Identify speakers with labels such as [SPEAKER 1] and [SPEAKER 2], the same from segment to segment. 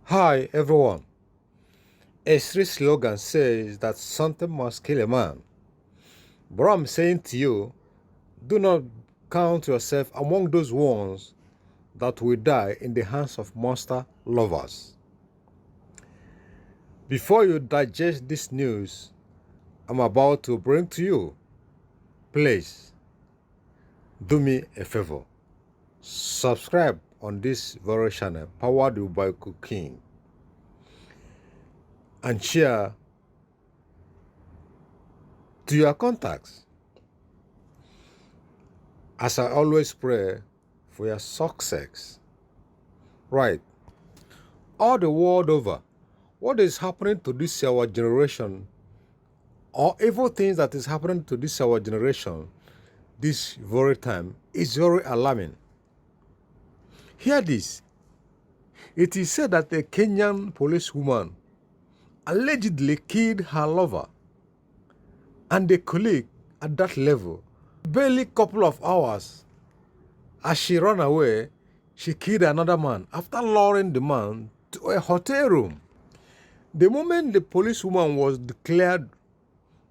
[SPEAKER 1] Hi everyone. A street slogan says that something must kill a man. But I'm saying to you, do not count yourself among those ones that will die in the hands of monster lovers. Before you digest this news I'm about to bring to you, please do me a favor. Subscribe on this very channel powered by cooking and share to your contacts. As I always pray for your success. Right. All the world over, what is happening to this our generation, or evil things that is happening to this our generation this very time is very alarming. Hear this. It is said that a Kenyan policewoman allegedly killed her lover and a colleague at that level. Barely a couple of hours as she ran away, she killed another man after luring the man to a hotel room. The moment the policewoman was declared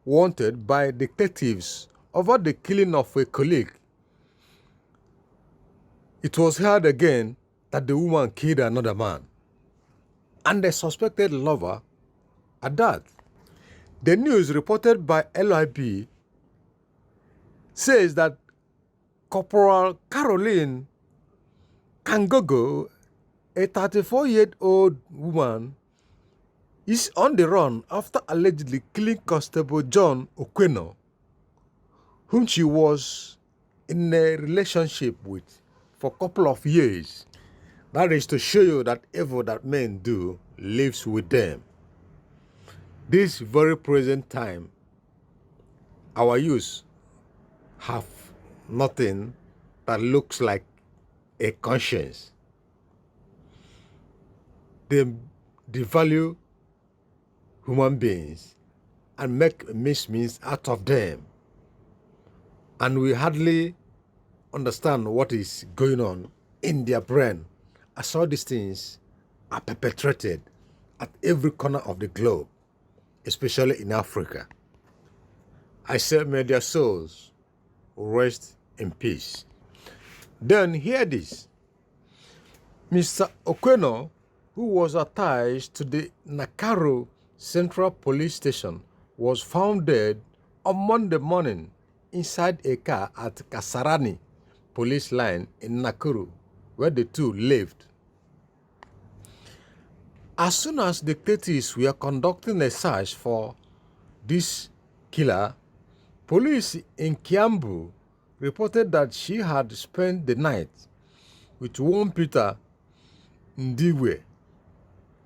[SPEAKER 1] wanted by detectives over the killing of a colleague, it was heard again that the woman killed another man and the suspected lover at that. The news reported by LIB says that Corporal Caroline Kangogo, a 34-year-old woman, is on the run after allegedly killing Constable John Okweno, whom she was in a relationship with for a couple of years. That is to show you that evil that men do lives with them. This very present time, our youth have nothing that looks like a conscience. They devalue human beings and make mismeans out of them. And we hardly understand what is going on in their brain as all these things are perpetrated at every corner of the globe, especially in Africa. I say, may their souls rest in peace. Then hear this. Mr. Okweno, who was attached to the Nakuru Central Police Station, was found dead on Monday morning inside a car at Kasarani police line in Nakuru, where the two lived. As soon as detectives were conducting a search for this killer, police in Kiambu reported that she had spent the night with one Peter Ndiwe,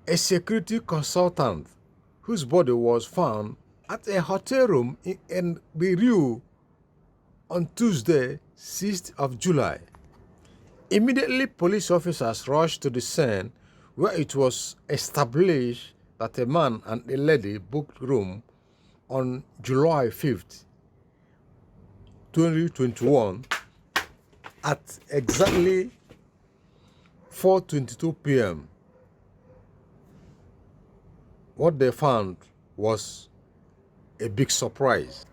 [SPEAKER 1] a security consultant whose body was found at a hotel room in Biriu on Tuesday, 6th of July. Immediately, police officers rushed to the scene where it was established that a man and a lady booked room on July 5th, 2021 at exactly 4:22 p.m. What they found was a big surprise.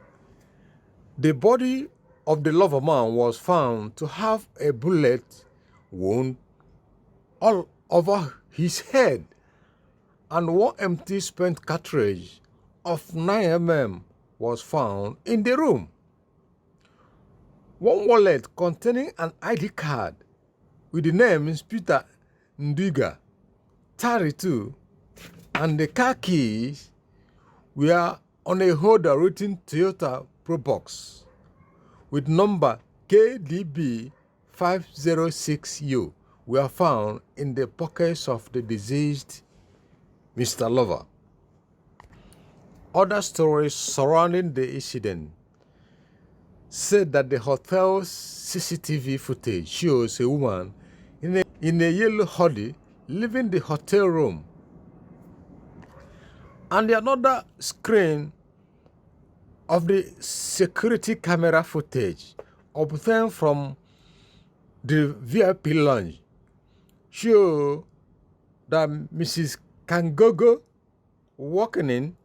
[SPEAKER 1] The body of the lover man was found to have a bullet wound all over his head, and one empty spent cartridge of 9mm was found in the room. One wallet containing an ID card with the names Peter Ndiga, 32, and the car keys were on a holder written Toyota Probox with number KDB 506U were found in the pockets of the deceased Mr. Lover. Other stories surrounding the incident said that the hotel's CCTV footage shows a woman in a yellow hoodie leaving the hotel room. And another screen of the security camera footage obtained from the VIP lounge show that Mrs. Kangogo walking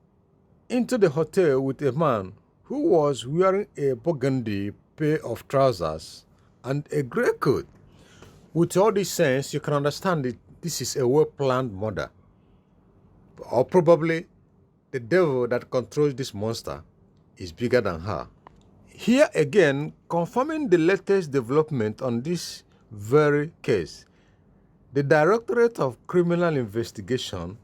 [SPEAKER 1] into the hotel with a man who was wearing a burgundy pair of trousers and a grey coat. With all this sense, you can understand that this is a well-planned murder. Or probably the devil that controls this monster is bigger than her. Here again, confirming the latest development on this very case, the Directorate of Criminal Investigation,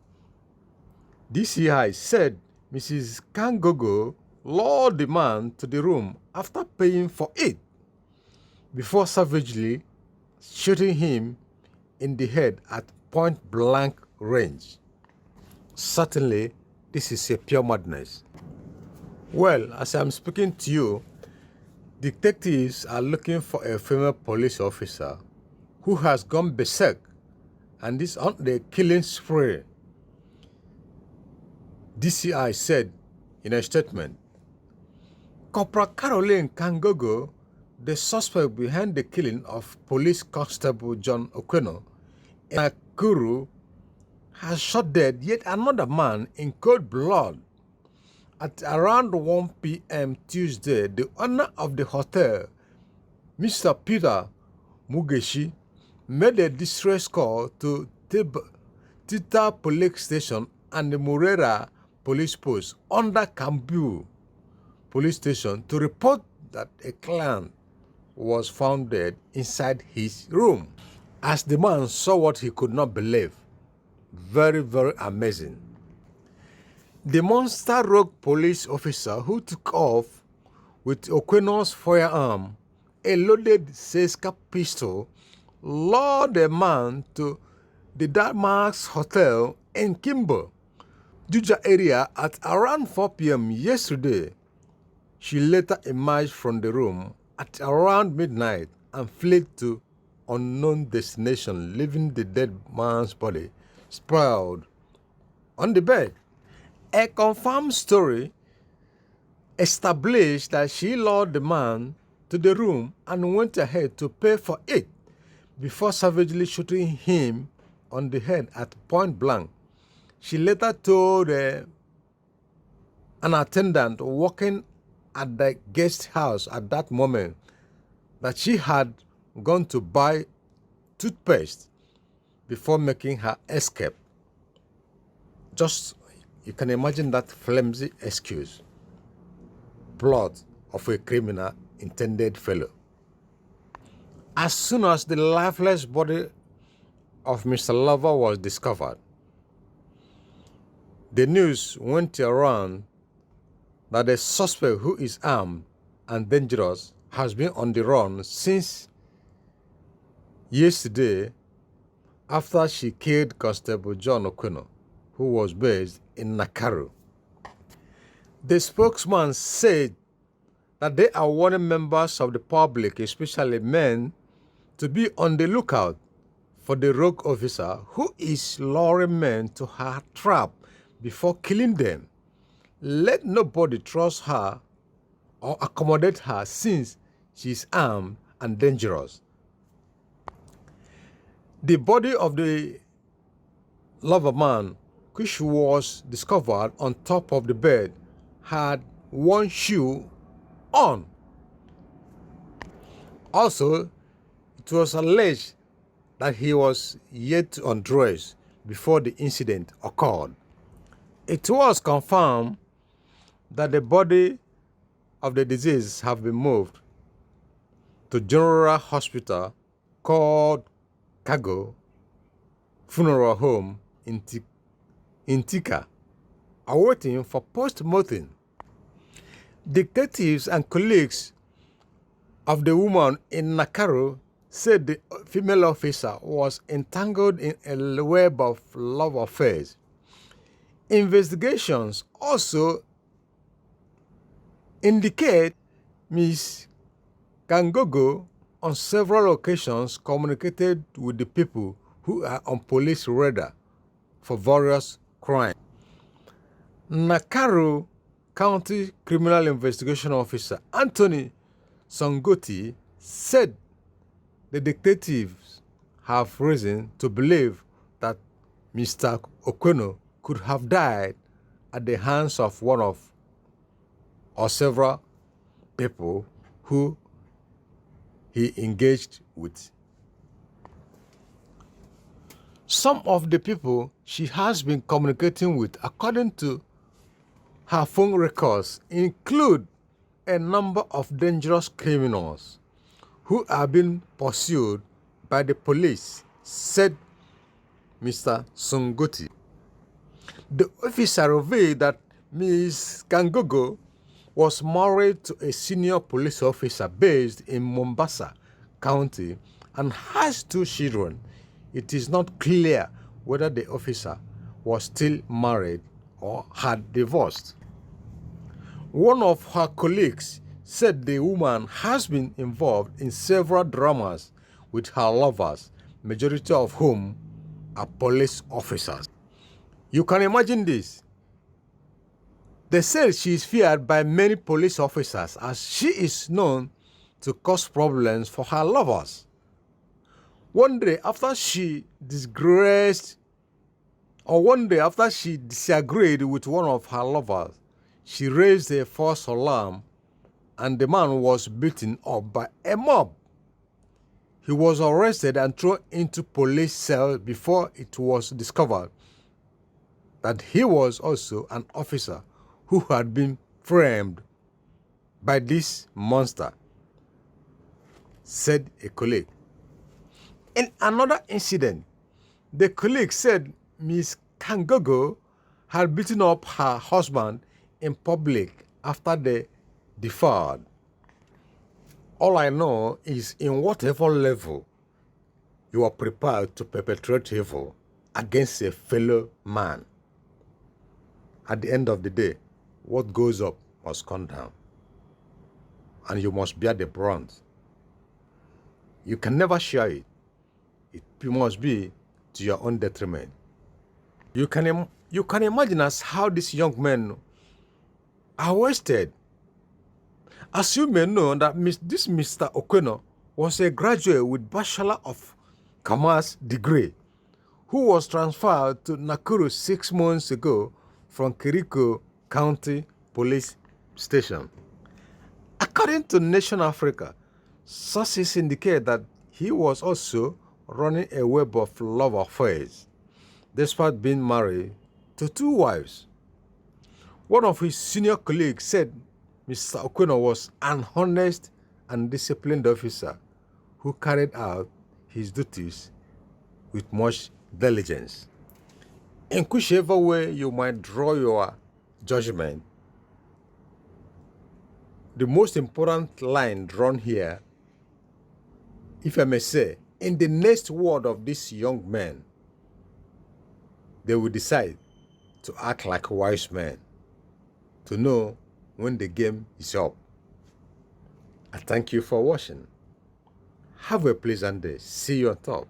[SPEAKER 1] DCI, said Mrs. Kangogo lured the man to the room after paying for it, before savagely shooting him in the head at point-blank range. Certainly, this is a pure madness. Well, as I'm speaking to you, detectives are looking for a female police officer who has gone berserk and is on the killing spree. DCI said in a statement, Corporal Caroline Kangogo, the suspect behind the killing of Police Constable John Okweno in Nakuru, has shot dead yet another man in cold blood. At around 1 p.m. Tuesday, the owner of the hotel, Mr. Peter Mugeshi, made a distress call to Tita Police Station and the Murera Police Post under Kambu Police Station to report that a client was found dead inside his room. As the man saw what he could not believe, very, very amazing. The monster rogue police officer who took off with Okweno's firearm, a loaded Seska pistol, lured the man to the Damax Hotel in Kimbo, Juja area at around 4 p.m. yesterday. She later emerged from the room at around midnight and fled to unknown destination, leaving the dead man's body sprawled on the bed. A confirmed story established that she lured the man to the room and went ahead to pay for it before savagely shooting him on the head at point blank. She later told an attendant working at the guest house at that moment that she had gone to buy toothpaste before making her escape. Just, you can imagine that flimsy excuse. Plot of a criminal intended fellow. As soon as the lifeless body of Mr. Lover was discovered, the news went around that the suspect, who is armed and dangerous, has been on the run since yesterday after she killed Constable John Okweno, who was based in Nakuru. The spokesman said that they are warning members of the public, especially men, to be on the lookout for the rogue officer who is luring men to her trap before killing them. Let nobody trust her or accommodate her since she is armed and dangerous. The body of the lover man, which was discovered on top of the bed, had one shoe on. Also, it was alleged that he was yet to undress before the incident occurred. It was confirmed that the body of the deceased have been moved to General Hospital called Kago Funeral Home in Tika, awaiting for post-mortem. Detectives and colleagues of the woman in Nakuru said the female officer was entangled in a web of love affairs. Investigations also indicate Ms. Kangogo on several occasions communicated with the people who are on police radar for various crimes. Nakuru County Criminal Investigation Officer Anthony Songoti said the detectives have reason to believe that Mr. Okweno could have died at the hands of one of or several people who he engaged with. Some of the people she has been communicating with, according to her phone records, include a number of dangerous criminals who are being pursued by the police, said Mr. Sunguti. The officer revealed that Ms. Kangogo was married to a senior police officer based in Mombasa County and has 2 children. It is not clear whether the officer was still married or had divorced. One of her colleagues said the woman has been involved in several dramas with her lovers, majority of whom are police officers. You can imagine this. They said she is feared by many police officers as she is known to cause problems for her lovers. One day after she disagreed with one of her lovers, she raised a false alarm and the man was beaten up by a mob. He was arrested and thrown into police cell before it was discovered that he was also an officer who had been framed by this monster, said a colleague. In another incident, the colleague said Ms. Kangogo had beaten up her husband in public after they differed. All I know is in whatever level you are prepared to perpetrate evil against a fellow man, at the end of the day, what goes up must come down, and you must bear the brunt. You can never share it. It must be to your own detriment. You can imagine as how these young men are wasted. As you may know that this Mr. Okweno was a graduate with Bachelor of Commerce degree who was transferred to Nakuru 6 months ago from Kiriko County Police Station. According to Nation Africa, sources indicate that he was also running a web of love affairs, despite being married to 2 wives. One of his senior colleagues said Mr. Okweno was an honest and disciplined officer who carried out his duties with much diligence. In whichever way you might draw your judgment, the most important line drawn here, if I may say, in the next word of these young men, they will decide to act like wise men, to know when the game is up. I thank you for watching. Have a pleasant day. See you on top.